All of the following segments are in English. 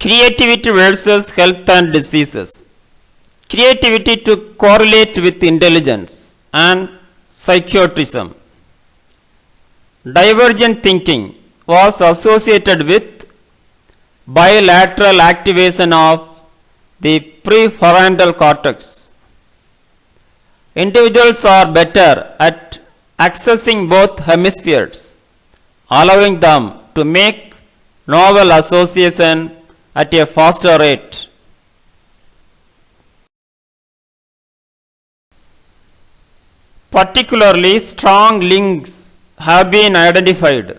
Creativity versus health and diseases. Creativity to correlate with intelligence and psychotism. Divergent thinking was associated with bilateral activation of the prefrontal cortex. Individuals are better at accessing both hemispheres, allowing them to make novel association at a faster rate. Particularly strong links have been identified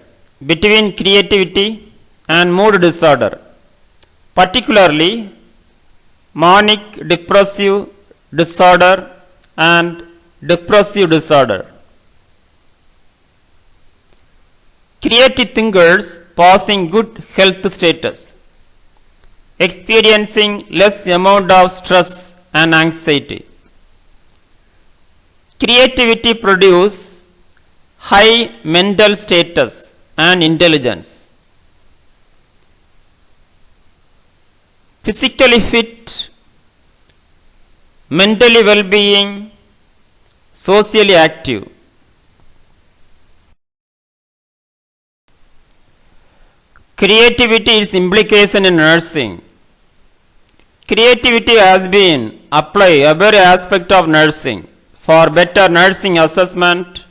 between creativity and mood disorder, particularly manic depressive disorder and depressive disorder. Creative thinkers possessing good health status, experiencing less amount of stress and anxiety. Creativity produces high mental status and intelligence. Physically fit, mentally well-being, socially active. Creativity is implication in nursing. Creativity has been applied every aspect of nursing for better nursing assessment,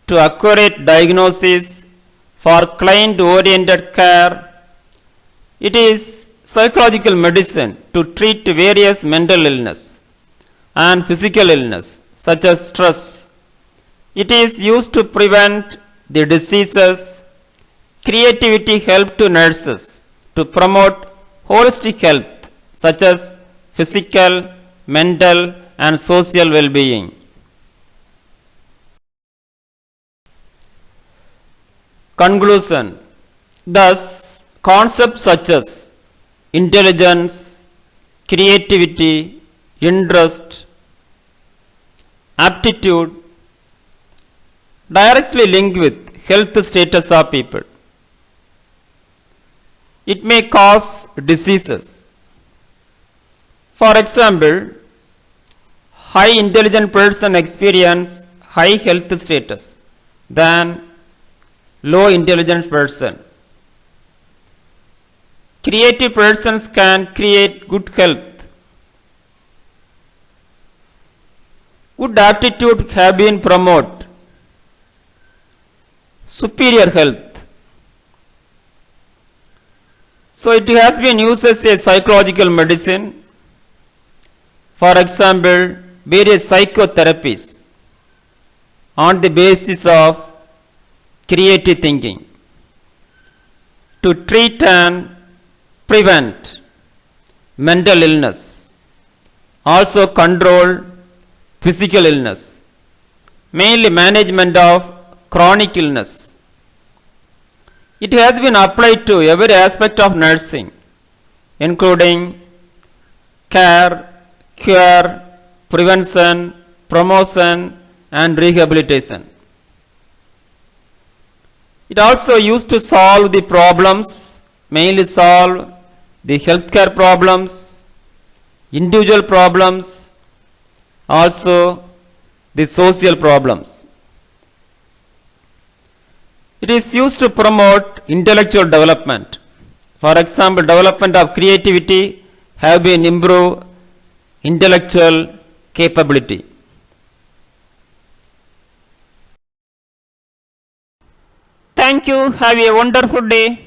to accurate diagnosis, for client-oriented care. It is psychological medicine to treat various mental illness and physical illness such as stress. It is used to prevent the diseases. Creativity helps to nurses to promote holistic health such as physical, mental and social well-being. Conclusion. Thus, concepts such as intelligence, creativity, interest, aptitude directly link with health status of people. It may cause diseases. For example, high intelligent person experience high health status than low intelligent person. Creative persons can create good health. Good aptitude have been promote superior health. So it has been used as a psychological medicine. For example, various psychotherapies on the basis of creative thinking to treat and prevent mental illness, also control physical illness, mainly management of chronic illness. It has been applied to every aspect of nursing, including care, cure, prevention, promotion and rehabilitation. It also used to solve the problems, mainly solve the healthcare problems, individual problems, also the social problems. It is used to promote intellectual development. For example, development of creativity have been improved intellectual capability. Thank you. Have a wonderful day.